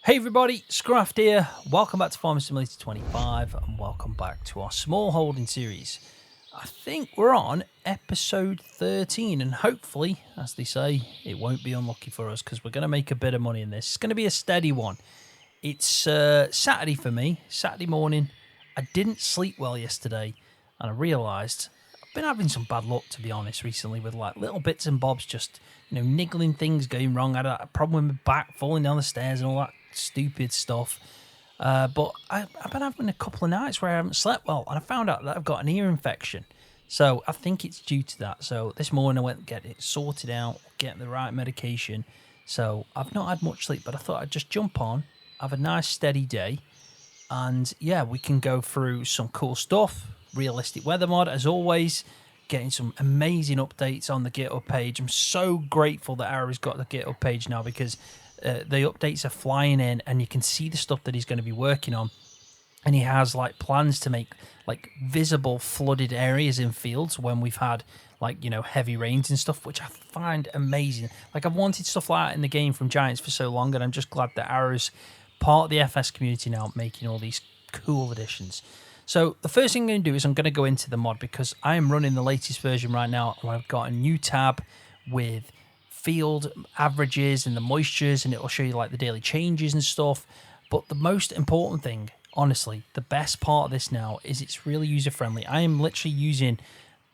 Hey everybody, Scroft here. Welcome back to Farming Simulator 25 and welcome back to our small holding series. I think we're on episode 13 and hopefully, as they say, it won't be unlucky for us because we're going to make a bit of money in this. It's going to be a steady one. It's Saturday for me, Saturday morning. I didn't sleep well yesterday and I realised I've been having some bad luck, to be honest, recently with like little bits and bobs, just niggling things going wrong. I had a problem with my back, falling down the stairs and all that stupid stuff. But I've been having a couple of nights where I haven't slept well, and I found out that I've got an ear infection. So I think it's due to that. So this morning I went and get it sorted out, get the right medication. So I've not had much sleep, but I thought I'd just jump on, have a nice steady day, and yeah, we can go through some cool stuff. Realistic weather mod, as always, getting some amazing updates on the GitHub page. I'm so grateful that Arrow's got the GitHub page now because the updates are flying in and you can see the stuff that he's going to be working on. And he has like plans to make like visible flooded areas in fields when we've had like, heavy rains and stuff, which I find amazing. Like I've wanted stuff like that in the game from Giants for so long, and I'm just glad that Arrow's part of the FS community now, making all these cool additions. So the first thing I'm going to do is I'm going to go into the mod because I am running the latest version right now. I've got a new tab with field averages and the moistures, and it'll show you like the daily changes and stuff. But the most important thing, honestly, the best part of this now is it's really user friendly. I am literally using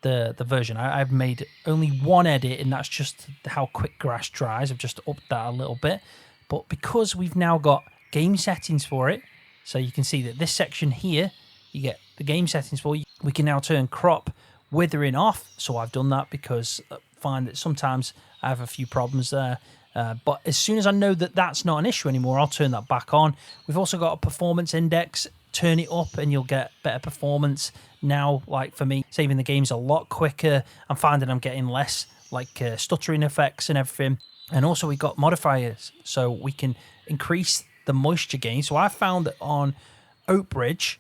the version. I've made only one edit, and that's just how quick grass dries. I've just upped that a little bit. But because we've now got game settings for it, so you can see that this section here, you get the game settings for. We can now turn crop withering off. So I've done that because I find that sometimes I have a few problems there. But as soon as I know that that's not an issue anymore, I'll turn that back on. We've also got a performance index. Turn it up and you'll get better performance. Now, like for me, saving the game's a lot quicker. I'm finding I'm getting less like stuttering effects and everything. And also we got modifiers, so we can increase the moisture gain. So I found that on Oak Bridge,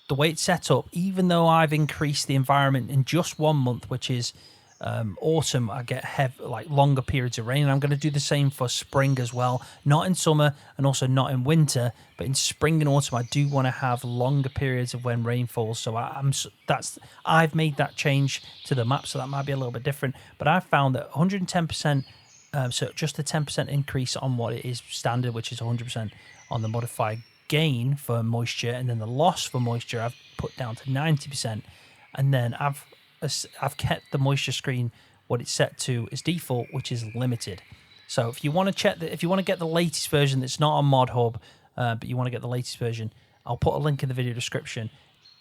the way it's set up, even though I've increased the environment in just 1 month, which is autumn, I get longer periods of rain, and I'm going to do the same for spring as well. Not in summer and also not in winter, but in spring and autumn I do want to have longer periods of when rain falls. So I've made that change to the map, so that might be a little bit different. But I've found that 110%, so just a 10% increase on what it is standard, which is 100% on the modified gain for moisture, and then the loss for moisture I've put down to 90%, and then I've kept the moisture screen what it's set to as default, which is limited. So if you want to check that, if you want to get the latest version that's not on Mod Hub, but you want to get the latest version, I'll put a link in the video description.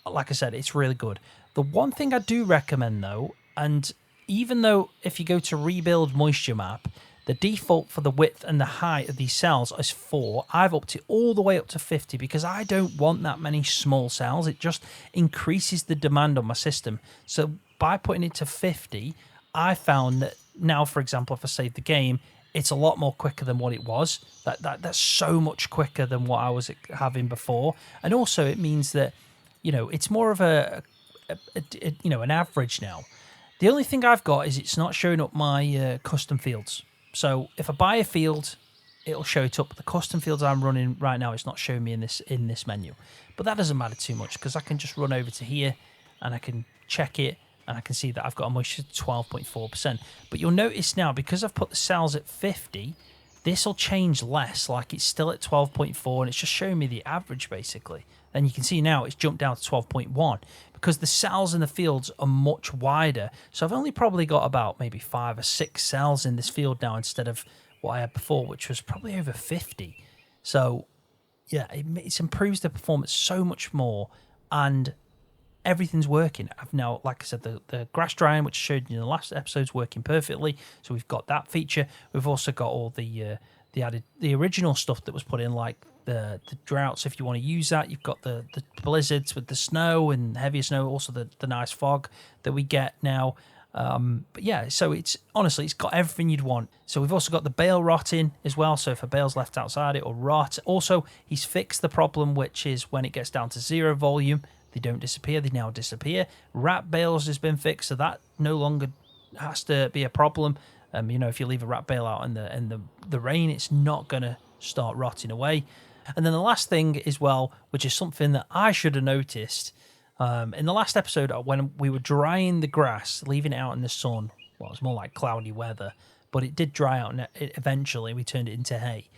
Like I said, it's really good. The one thing I do recommend though, and even though if you go to rebuild moisture map, the default for the width and the height of these cells is 4. I've upped it all the way up to 50 because I don't want that many small cells. It just increases the demand on my system. So by putting it to 50, I found that now, for example, if I save the game, it's a lot more quicker than what it was. That's so much quicker than what I was having before. And also it means that, it's more of an average now. The only thing I've got is it's not showing up my custom fields. So if I buy a field, it'll show it up. The custom fields I'm running right now, it's not showing me in this menu. But that doesn't matter too much because I can just run over to here and I can check it and I can see that I've got a moisture 12.4%. But you'll notice now, because I've put the cells at 50, this will change less. Like it's still at 12.4 and it's just showing me the average basically. And you can see now it's jumped down to 12.1 because the cells in the fields are much wider. So I've only probably got about maybe 5 or 6 cells in this field now instead of what I had before, which was probably over 50. So yeah, it improves the performance so much more, and everything's working. I've now, like I said, the grass drying, which I showed you in the last episode, is working perfectly. So we've got that feature. We've also got all the original stuff that was put in, like the droughts. If you want to use that, you've got the blizzards with the snow and heavier snow, also the nice fog that we get now. But yeah, so it's got everything you'd want. So we've also got the bale rotting as well. So if a bale's left outside, it will rot. Also, he's fixed the problem, which is when it gets down to 0 volume, they don't disappear, they now disappear. Rat bales has been fixed, so that no longer has to be a problem. If you leave a rat bale out in the rain, it's not going to start rotting away. And then the last thing as well, which is something that I should have noticed, in the last episode when we were drying the grass, leaving it out in the sun, well, it was more like cloudy weather, but it did dry out, and eventually we turned it into hay.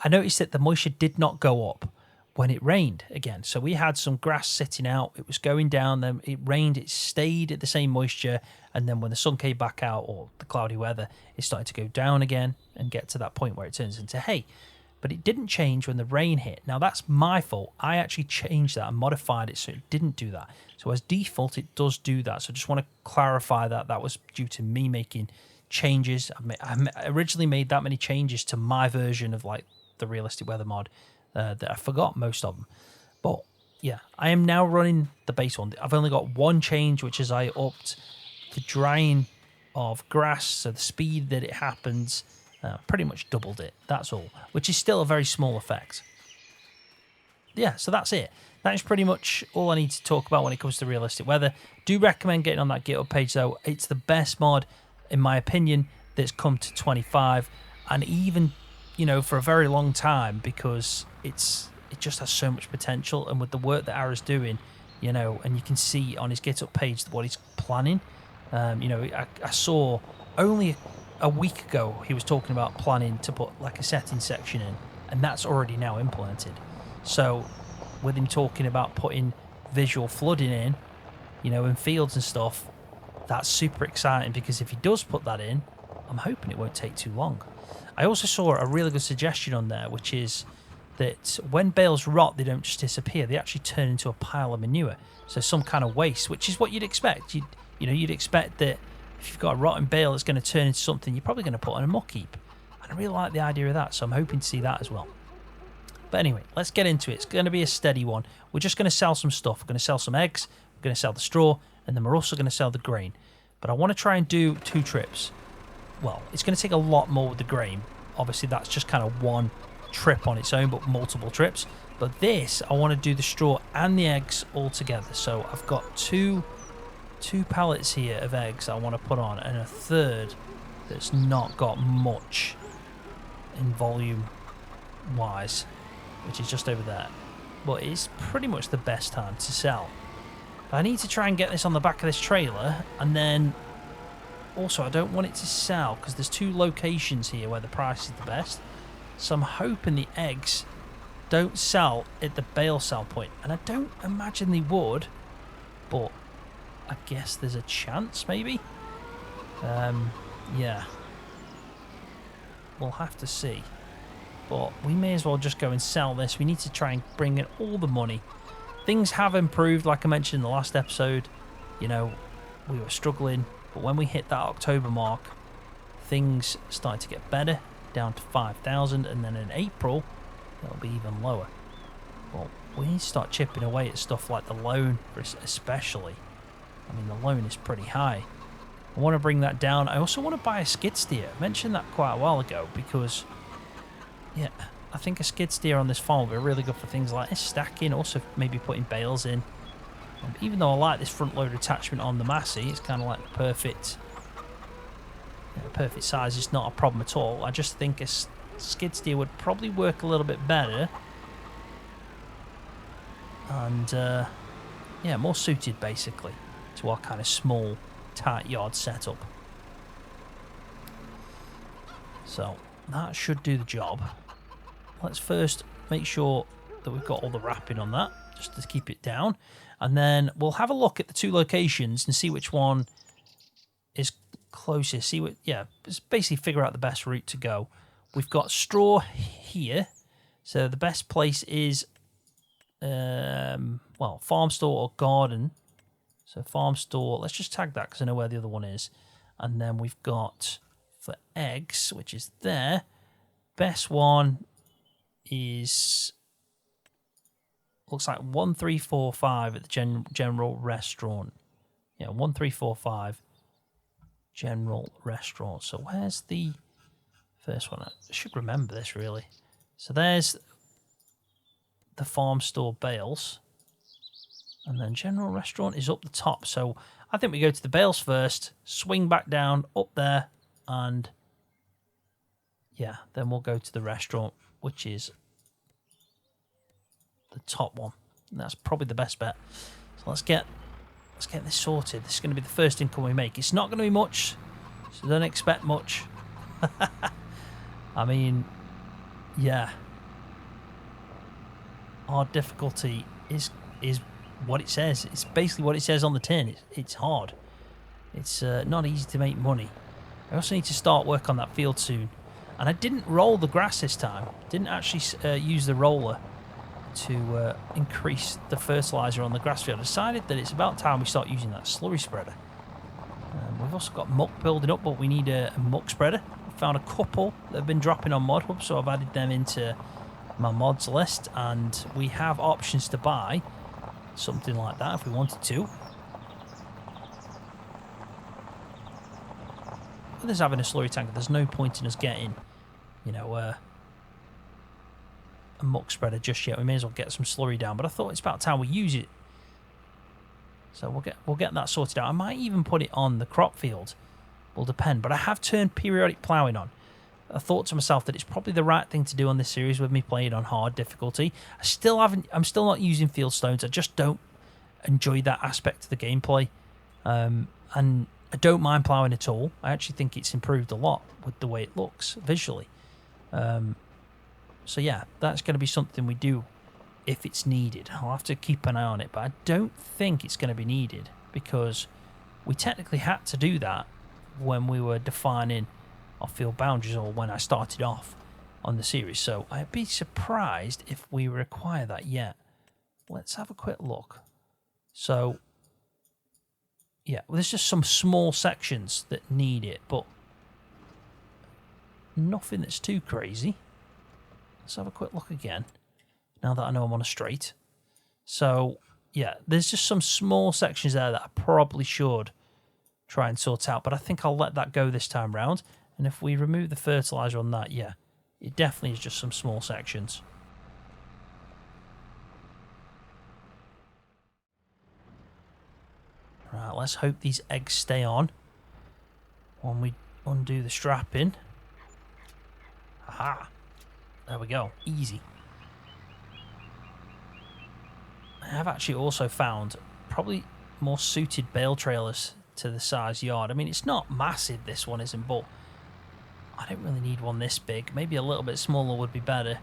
I noticed that the moisture did not go up when it rained again. So we had some grass sitting out, it was going down, then it rained, it stayed at the same moisture, and then when the sun came back out, or the cloudy weather, it started to go down again and get to that point where it turns into hay. But it didn't change when the rain hit. Now that's my fault. I actually changed that and modified it so it didn't do that. So as default, it does do that. So I just want to clarify that that was due to me making changes. I originally made that many changes to my version of like the realistic weather mod that I forgot most of them. But yeah, I am now running the base one. I've only got one change, which is I upped the drying of grass, so the speed that it happens, pretty much doubled it. That's all, which is still a very small effect. Yeah, so that's it. That is pretty much all I need to talk about when it comes to realistic weather. Do recommend getting on that GitHub page though. It's the best mod, in my opinion, that's come to 25, and even, you know, for a very long time, because it just has so much potential. And with the work that Ara's doing, you know, and you can see on his GitHub page what he's planning. You know, I saw only a week ago he was talking about planning to put like a setting section in, and that's already now implemented. So with him talking about putting visual flooding in, you know, in fields and stuff, that's super exciting, because if he does put that in, I'm hoping it won't take too long. I also saw a really good suggestion on there, which is that when bales rot, they don't just disappear, they actually turn into a pile of manure, so some kind of waste, which is what you'd expect. You'd expect that if you've got a rotten bale that's going to turn into something, you're probably going to put on a muck heap, and I really like the idea of that, so I'm hoping to see that as well. But anyway, let's get into it. It's going to be a steady one. We're just going to sell some stuff. We're going to sell some eggs, we're going to sell the straw, and then we're also going to sell the grain. But I want to try and do 2 trips. Well, it's going to take a lot more with the grain. Obviously, that's just kind of one trip on its own, but multiple trips. But this, I want to do the straw and the eggs all together. So I've got two pallets here of eggs I want to put on, and a third that's not got much in volume wise, which is just over there. But it's pretty much the best time to sell. But I need to try and get this on the back of this trailer, and then also I don't want it to sell because there's 2 locations here where the price is the best. So I'm hoping the eggs don't sell at the bale sell point, and I don't imagine they would, but I guess there's a chance maybe. Yeah, we'll have to see. But we may as well just go and sell this. We need to try and bring in all the money. Things have improved, like I mentioned in the last episode. You know, we were struggling, but when we hit that October mark, things started to get better, down to 5,000, and then in April, it'll be even lower. Well, we need to start chipping away at stuff like the loan, especially. I mean, the loan is pretty high. I want to bring that down. I also want to buy a skid steer. I mentioned that quite a while ago because, yeah, I think a skid steer on this farm will be really good for things like this, stacking, also maybe putting bales in. And even though I like this front loader attachment on the Mattxjs, it's kind of like the perfect size. It's not a problem at all. I just think a skid steer would probably work a little bit better. And, yeah, more suited basically to our kind of small, tight yard setup. So that should do the job. Let's first make sure that we've got all the wrapping on that, just to keep it down. And then we'll have a look at the 2 locations and see which one is closest. Just basically figure out the best route to go. We've got straw here. So the best place is, well, farm store or garden. So farm store, let's just tag that because I know where the other one is. And then we've got for eggs, which is there. Best one is, looks like 1345 at the general restaurant. Yeah, 1345 general restaurant. So where's the first one? I should remember this really. So there's the farm store bales. And then general restaurant is up the top. So I think we go to the bales first, swing back down, up there, and yeah, then we'll go to the restaurant, which is the top one. And that's probably the best bet. So let's get this sorted. This is going to be the first income we make. It's not going to be much, so don't expect much. I mean, yeah. Hard difficulty is what it says. It's basically what it says on the tin. It's hard. It's not easy to make money. I also need to start work on that field soon. And I didn't roll the grass this time. Didn't actually use the roller to increase the fertilizer on the grass field. I decided that it's about time we start using that slurry spreader. We've also got muck building up, but we need a muck spreader. I found a couple that have been dropping on Mod Hub, so I've added them into my mods list, and we have options to buy something like that if we wanted to. With us having a slurry tank, there's no point in us getting, you know, a muck spreader just yet. We may as well get some slurry down, but I thought it's about time we use it. So we'll get that sorted out. I might even put it on the crop field. Will depend, but I have turned periodic ploughing on. I thought to myself that it's probably the right thing to do on this series with me playing on hard difficulty. I'm still not using field stones. I just don't enjoy that aspect of the gameplay. And I don't mind ploughing at all. I actually think it's improved a lot with the way it looks visually. So yeah, that's going to be something we do if it's needed. I'll have to keep an eye on it, but I don't think it's going to be needed because we technically had to do that when we were defining our field boundaries, or when I started off on the series. So I'd be surprised if we require that yet. Let's have a quick look. So yeah, well, there's just some small sections that need it, but nothing that's too crazy. Let's have a quick look again, now that I know I'm on a straight. So yeah, there's just some small sections there that I probably should try and sort out, but I think I'll let that go this time round. And if we remove the fertilizer on that, yeah, it definitely is just some small sections. Right, let's hope these eggs stay on when we undo the strapping. Aha! There we go. Easy. I have actually also found probably more suited bale trailers to the size yard. I mean, it's not massive, this one isn't, but I don't really need one this big. Maybe a little bit smaller would be better.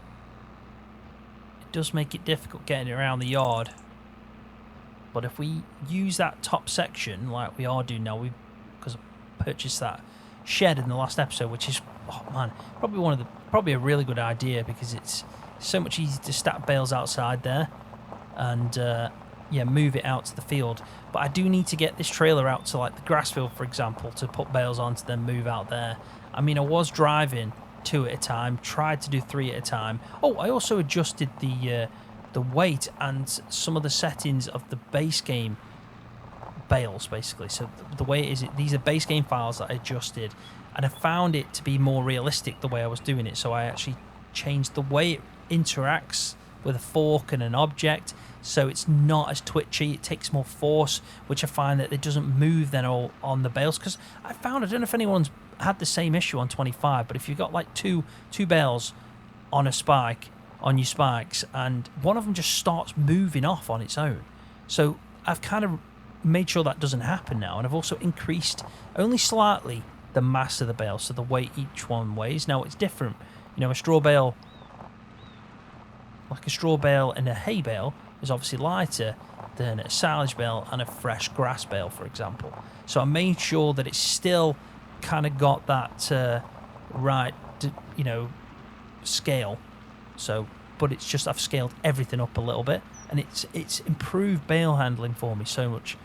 It does make it difficult getting around the yard. But if we use that top section like we are doing now, because I purchased that shed in the last episode, which is, oh man, probably a really good idea, because it's so much easier to stack bales outside there and yeah, move it out to the field. But I do need to get this trailer out to like the grass field, for example, to put bales on to then move out there. I mean, I was driving 2 at a time, tried to do 3 at a time. Oh, I also adjusted the weight and some of the settings of the base game bales, basically. So the way it is, these are base game files that I adjusted, and I found it to be more realistic the way I was doing it. So I actually changed the way it interacts with a fork and an object, so it's not as twitchy. It takes more force, which I find that it doesn't move then all on the bales. Because I found, I don't know if anyone's had the same issue on 25, but if you've got like two bales on a spike, on your spikes, and one of them just starts moving off on its own. So I've kind of made sure that doesn't happen now, and I've also increased only slightly the mass of the bale, so the weight each one weighs. Now it's different, you know, a straw bale, like a straw bale and a hay bale, is obviously lighter than a silage bale and a fresh grass bale, for example. So I made sure that it's still kind of got that right, you know, scale. So, but it's just I've scaled everything up a little bit, and it's improved bale handling for me so much.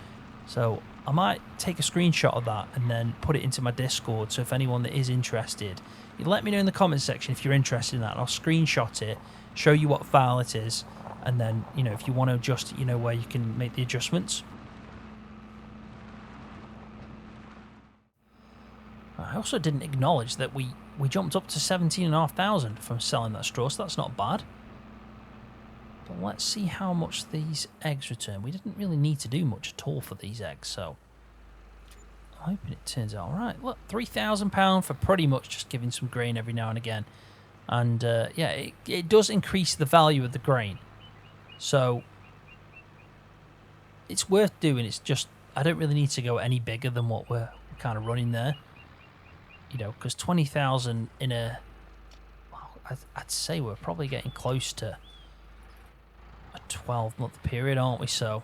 So I might take a screenshot of that and then put it into my Discord. So if anyone that is interested, you let me know in the comments section if you're interested in that. And I'll screenshot it, show you what file it is, and then, you know, if you want to adjust it, you know where you can make the adjustments. I also didn't acknowledge that we jumped up to 17,500 from selling that straw, so that's not bad. But let's see how much these eggs return. We didn't really need to do much at all for these eggs, so I'm hoping it turns out all right. Look, £3,000 for pretty much just giving some grain every now and again. And yeah, it does increase the value of the grain. So it's worth doing. It's just I don't really need to go any bigger than what we're kind of running there. You know, because 20,000 in a... Well, I'd say we're probably getting close to a 12-month period, aren't we? So,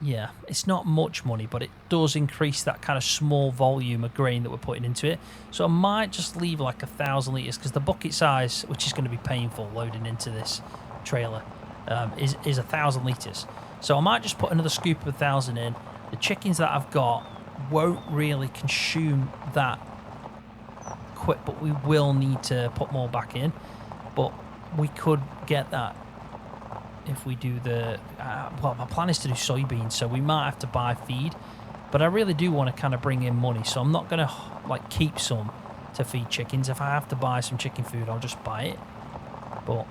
yeah, it's not much money, but it does increase that kind of small volume of grain that we're putting into it. So I might just leave like 1,000 litres, because the bucket size, which is going to be painful loading into this trailer, is 1,000 litres. So I might just put another scoop of 1,000 in. The chickens that I've got won't really consume that quick, but we will need to put more back in. But we could get that if we do the... well, my plan is to do soybeans, so we might have to buy feed. But I really do want to kind of bring in money, so I'm not going to like keep some to feed chickens. If I have to buy some chicken food, I'll just buy it. But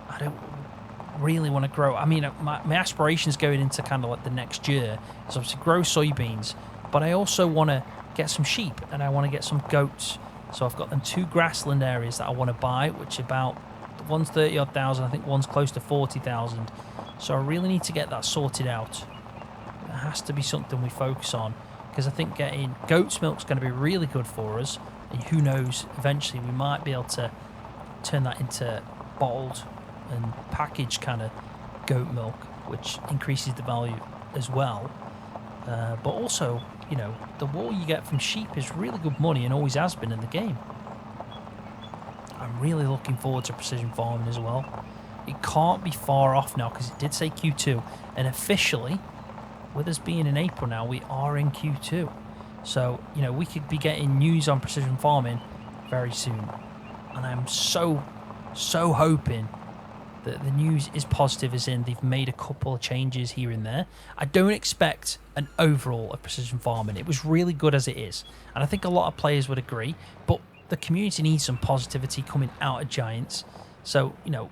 I don't really want to grow... I mean, my aspirations going into kind of like the next year is obviously grow soybeans, but I also want to get some sheep and I want to get some goats. So I've got them 2 grassland areas that I want to buy, which about... One's 30-odd thousand, I think one's close to 40,000. So I really need to get that sorted out. It has to be something we focus on, because I think getting goat's milk's going to be really good for us. And who knows, eventually we might be able to turn that into bottled and packaged kind of goat milk, which increases the value as well. But also, you know, the wool you get from sheep is really good money and always has been in the game. I'm really looking forward to precision farming as well. It can't be far off now, because it did say Q2, and officially, with us being in April now, we are in Q2. So, you know, we could be getting news on precision farming very soon. And I'm so hoping that the news is positive, as in they've made a couple of changes here and there. I don't expect an overhaul of precision farming. It was really good as it is, and I think a lot of players would agree, but the community needs some positivity coming out of Giants. So, you know,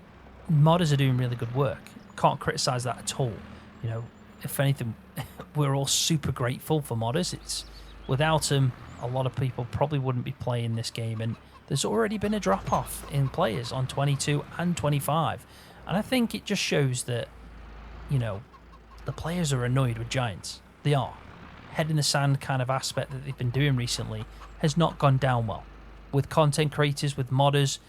modders are doing really good work. Can't criticise that at all. You know, if anything, we're all super grateful for modders. It's without them, a lot of people probably wouldn't be playing this game, and there's already been a drop-off in players on 22 and 25. And I think it just shows that, you know, the players are annoyed with Giants. They are. Head in the sand kind of aspect that they've been doing recently has not gone down well, with content creators, with modders,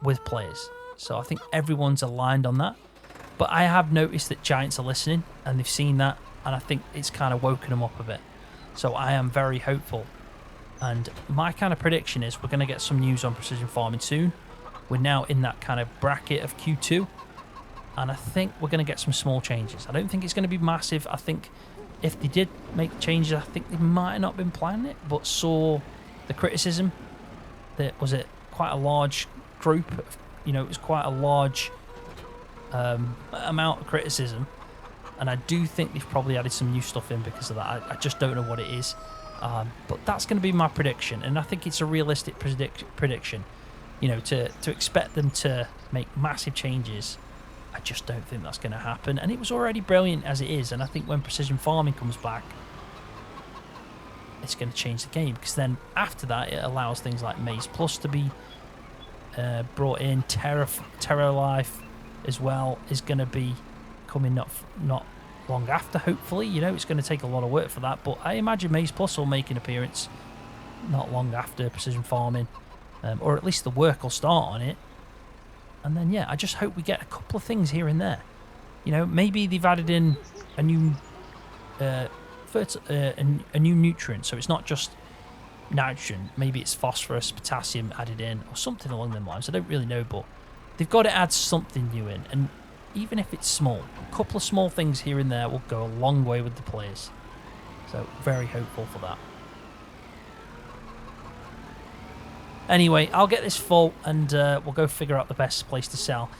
with players. So I think everyone's aligned on that. But I have noticed that Giants are listening, and they've seen that, and I think it's kind of woken them up a bit. So I am very hopeful. And my kind of prediction is we're going to get some news on precision farming soon. We're now in that kind of bracket of Q2, and I think we're going to get some small changes. I don't think it's going to be massive. I think if they did make changes, I think they might have not been planning it, but saw the criticism. That was it quite a large group, you know, it was quite a large amount of criticism, and I do think they've probably added some new stuff in because of that. I just don't know what it is, but that's going to be my prediction, and I think it's a realistic prediction. You know, to expect them to make massive changes, I just don't think that's going to happen, and it was already brilliant as it is, and I think when precision farming comes back, it's going to change the game, because then after that it allows things like Mattxjs Plus to be brought in. Terra Life as well is going to be coming not long after, hopefully. You know, it's going to take a lot of work for that, but I imagine Mattxjs Plus will make an appearance not long after precision farming, or at least the work will start on it. And then, yeah, I just hope we get a couple of things here and there. You know, maybe they've added in a new a new nutrient, so it's not just nitrogen. Maybe it's phosphorus, potassium added in, or something along them lines. I don't really know, but they've got to add something new in, and even if it's small, a couple of small things here and there will go a long way with the players. So very hopeful for that. Anyway, I'll get this full, and we'll go figure out the best place to sell.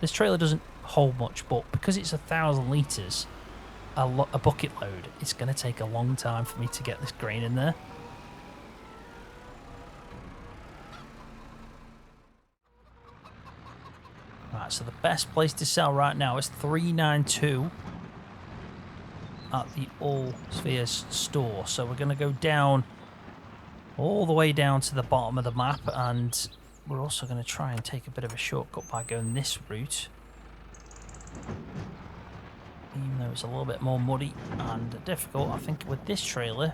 This trailer doesn't hold much, but because it's 1,000 litres, a bucket load, it's going to take a long time for me to get this grain in there. Right, so the best place to sell right now is 392 at the All Spheres store. So we're going to go down, all the way down to the bottom of the map, and we're also going to try and take a bit of a shortcut by going this route. Even though it's a little bit more muddy and difficult, I think with this trailer,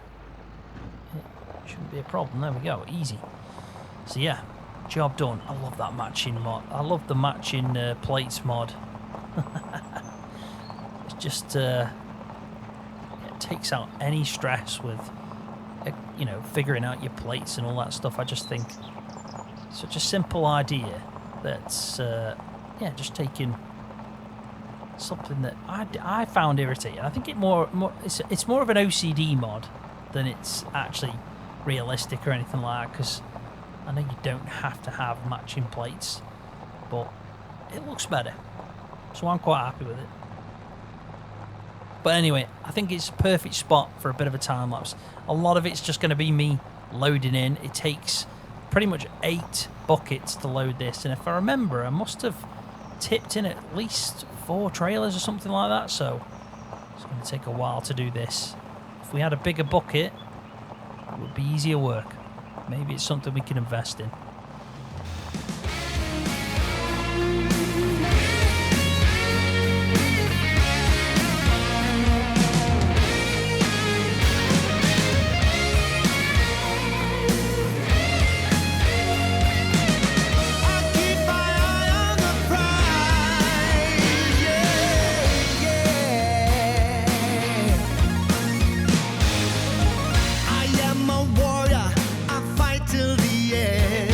it shouldn't be a problem. There we go, easy. So yeah, job done. I love that matching mod. I love the matching plates mod. It's just, it takes out any stress with, you know, figuring out your plates and all that stuff. I just think such a simple idea that's, yeah, just taking something that I found irritating. I think it's more of an OCD mod than it's actually realistic or anything like that, because I know you don't have to have matching plates, but it looks better, so I'm quite happy with it. But anyway, I think it's a perfect spot for a bit of a time lapse. A lot of it's just going to be me loading in. It takes pretty much 8 buckets to load this, and if I remember, I must have tipped in at least 4 trailers or something like that, so it's going to take a while to do this. If we had a bigger bucket, it would be easier work. Maybe it's something we can invest in. I am a warrior, I fight till the end.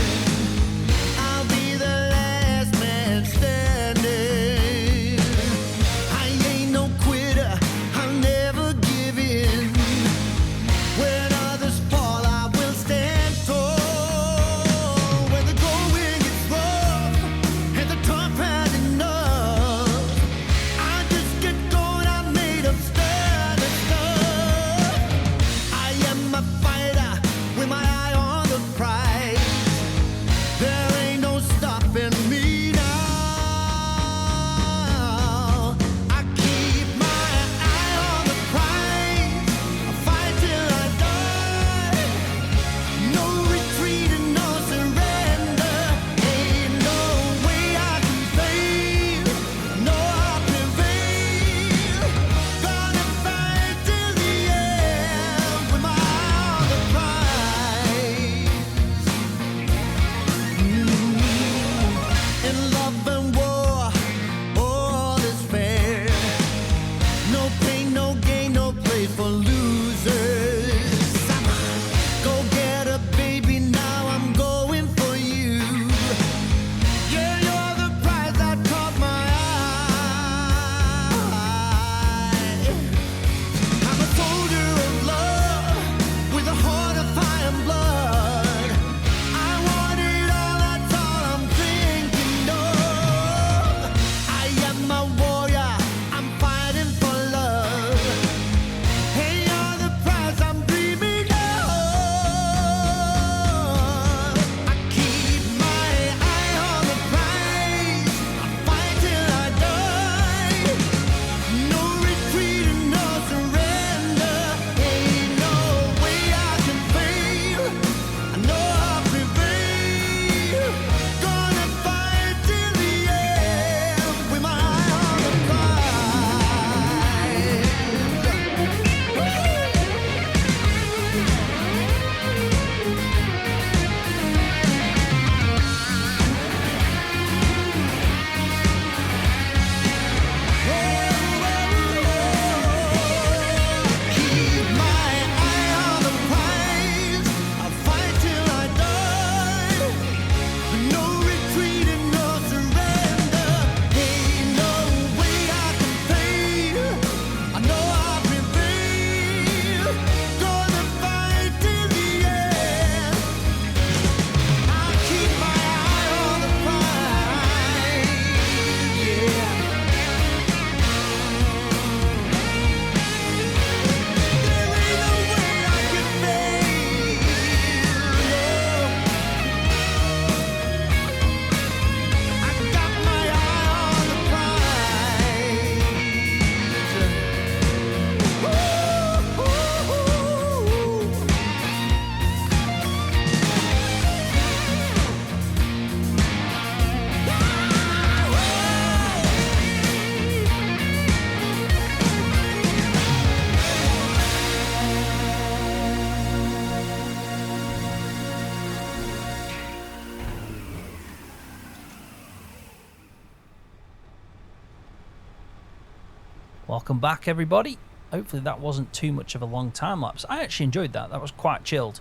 Welcome back, everybody. Hopefully that wasn't too much of a long time lapse. I actually enjoyed that. That was quite chilled.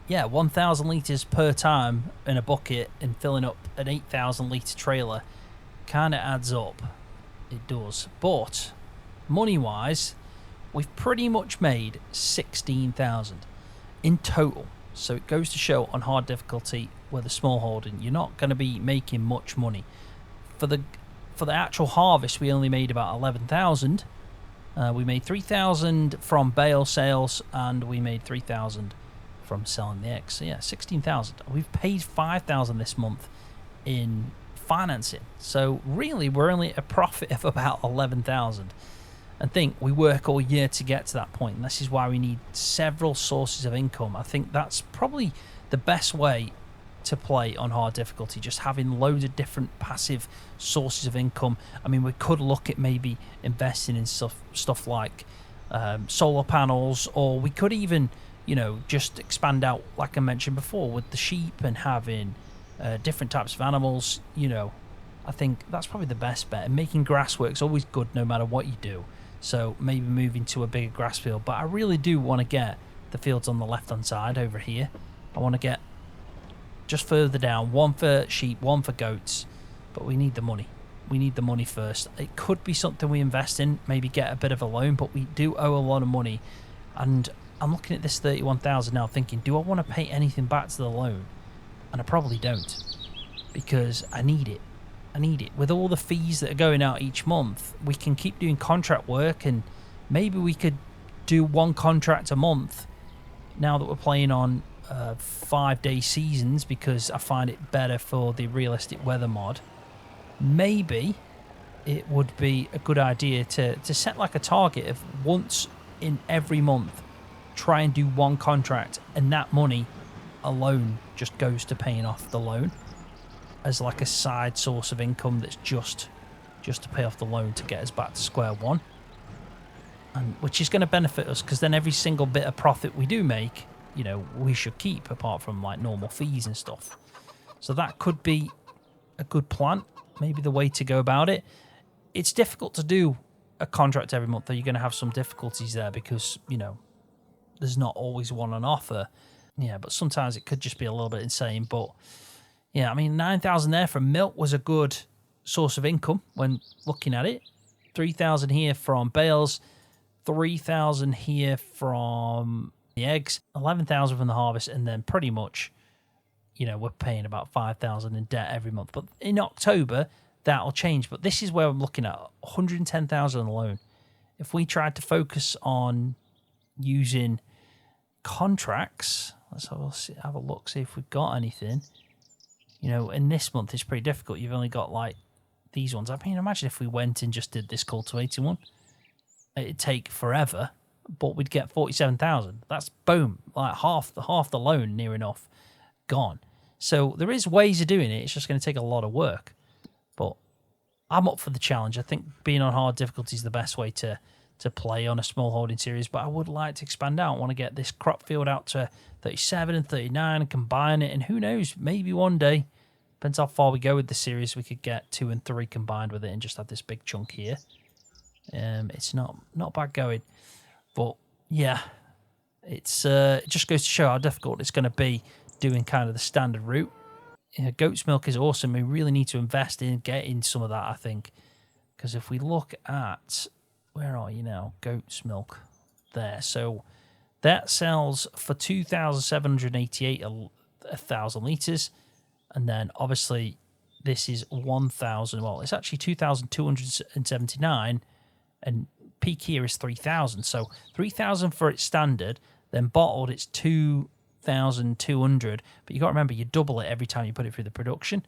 Yeah, 1,000 litres per time in a bucket and filling up an 8,000 litre trailer kind of adds up. It does. But money-wise, we've pretty much made 16,000 in total. So it goes to show on hard difficulty with a small holding, you're not going to be making much money. For the actual harvest, we only made about 11,000. We made 3,000 from bale sales, and we made 3,000 from selling the eggs. So yeah, 16,000. We've paid 5,000 this month in financing. So really, we're only at a profit of about 11,000. And think we work all year to get to that point, and this is why we need several sources of income. I think that's probably the best way to play on hard difficulty, just having loads of different passive sources of income. I mean, we could look at maybe investing in stuff like solar panels, or we could even, you know, just expand out, like I mentioned before, with the sheep and having different types of animals. You know, I think that's probably the best bet. And making grass work's always good no matter what you do. So maybe moving to a bigger grass field. But I really do want to get the fields on the left-hand side over here. I want to get just further down, one for sheep, one for goats. But we need the money. We need the money first. It could be something we invest in, maybe get a bit of a loan, but we do owe a lot of money. And I'm looking at this 31,000 now thinking, do I want to pay anything back to the loan? And I probably don't, because I need it. I need it. With all the fees that are going out each month, we can keep doing contract work, and maybe we could do one contract a month now that we're playing on 5-day seasons, because I find it better for the realistic weather mod. Maybe it would be a good idea to set like a target of once in every month, try and do one contract, and that money alone just goes to paying off the loan as like a side source of income that's just to pay off the loan to get us back to square one, and which is going to benefit us, because then every single bit of profit we do make, you know, we should keep, apart from like normal fees and stuff. So that could be a good plan, maybe the way to go about it. It's difficult to do a contract every month, though. You're going to have some difficulties there because, you know, there's not always one on offer. Yeah, but sometimes it could just be a little bit insane. But yeah, I mean, 9,000 there from milk was a good source of income when looking at it. 3,000 here from bales, 3,000 here from the eggs, 11,000 from the harvest, and then pretty much, you know, we're paying about 5,000 in debt every month. But in October, that'll change. But this is where I'm looking at 110,000 alone. If we tried to focus on using contracts, let's have a look, see if we've got anything. You know, in this month, it's pretty difficult. You've only got, like, these ones. I mean, imagine if we went and just did this cultivating one. It'd take forever, but we'd get 47,000. That's, boom, like half the loan, near enough, gone. So there is ways of doing it. It's just going to take a lot of work. But I'm up for the challenge. I think being on hard difficulty is the best way to play on a small holding series. But I would like to expand out. I want to get this crop field out to 37 and 39 and combine it. And who knows, maybe one day, depends how far we go with the series, we could get 2 and 3 combined with it and just have this big chunk here. It's not bad going. But yeah, it just goes to show how difficult it's going to be doing kind of the standard route. Goat's milk is awesome. We really need to invest in getting some of that, I think. Because if we look at, where are you now? Goat's milk. There. So that sells for 2,788 1,000 litres. And then obviously this is 1,000. Well, it's actually 2,279. And peak here is 3,000. So 3,000 for its standard. Then bottled, it's 2,200. But you got to remember, you double it every time you put it through the production.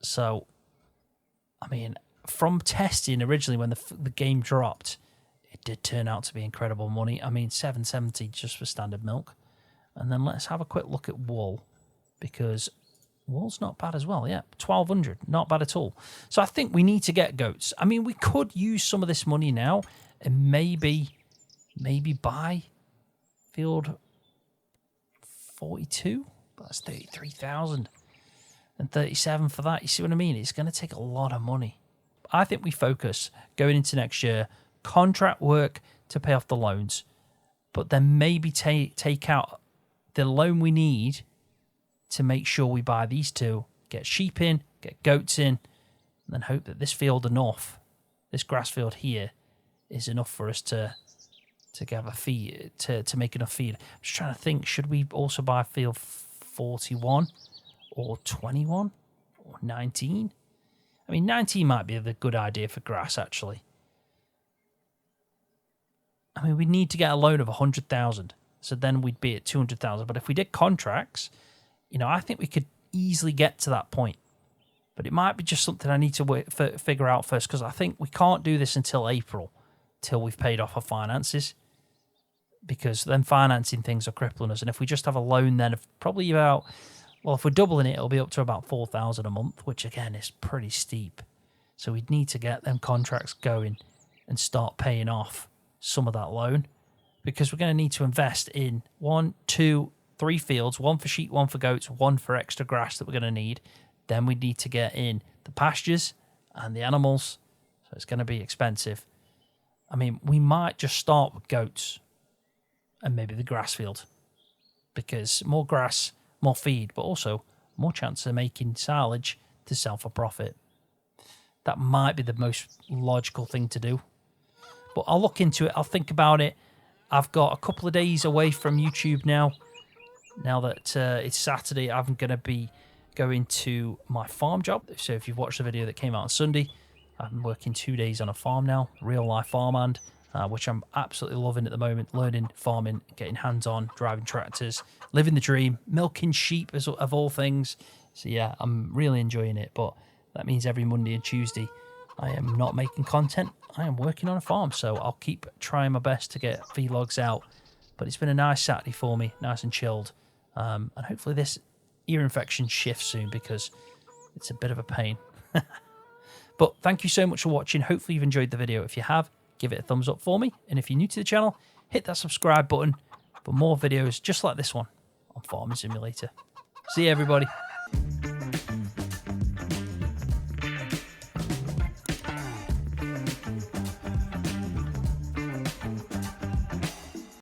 So, I mean, from testing originally when the game dropped, it did turn out to be incredible money. I mean, 770 just for standard milk. And then let's have a quick look at wool, because wool's not bad as well. Yeah, 1,200, not bad at all. So I think we need to get goats. I mean, we could use some of this money now and maybe buy field 42. That's 33,000 and 37 for that. You see what I mean? It's going to take a lot of money. I think we focus going into next year, contract work to pay off the loans, but then maybe take out the loan we need to make sure we buy these two, get sheep in, get goats in, and then hope that this field enough, this grass field here, is enough for us to have a feed, to make enough feed. I'm just trying to think, should we also buy field 41 or 21 or 19? I mean, 19 might be a good idea for grass, actually. I mean, we need to get a loan of 100,000, so then we'd be at 200,000. But if we did contracts, you know, I think we could easily get to that point. But it might be just something I need to figure out first, because I think we can't do this until April, till we've paid off our finances, because then financing things are crippling us. And if we just have a loan then of probably about, well, if we're doubling it, it'll be up to about 4,000 a month, which again is pretty steep. So we'd need to get them contracts going and start paying off some of that loan, because we're going to need to invest in 1, 2, 3 fields, one for sheep, one for goats, one for extra grass that we're going to need. Then we need to get in the pastures and the animals, so it's going to be expensive. I mean, we might just start with goats and maybe the grass field, because more grass, more feed, but also more chance of making silage to sell for profit. That might be the most logical thing to do. But I'll look into it. I'll think about it. I've got a couple of days away from YouTube now. Now that it's Saturday, I'm going to be going to my farm job. So if you've watched the video that came out on Sunday, I'm working 2 days on a farm now, real life farmhand, which I'm absolutely loving at the moment, learning farming, getting hands-on, driving tractors, living the dream, milking sheep of all things. So yeah, I'm really enjoying it. But that means every Monday and Tuesday I am not making content. I am working on a farm, so I'll keep trying my best to get vlogs out. But it's been a nice Saturday for me, nice and chilled. And hopefully this ear infection shifts soon, because it's a bit of a pain. But thank you so much for watching. Hopefully you've enjoyed the video. If you have, give it a thumbs up for me. And if you're new to the channel, hit that subscribe button for more videos just like this one on Farming Simulator. See you, everybody.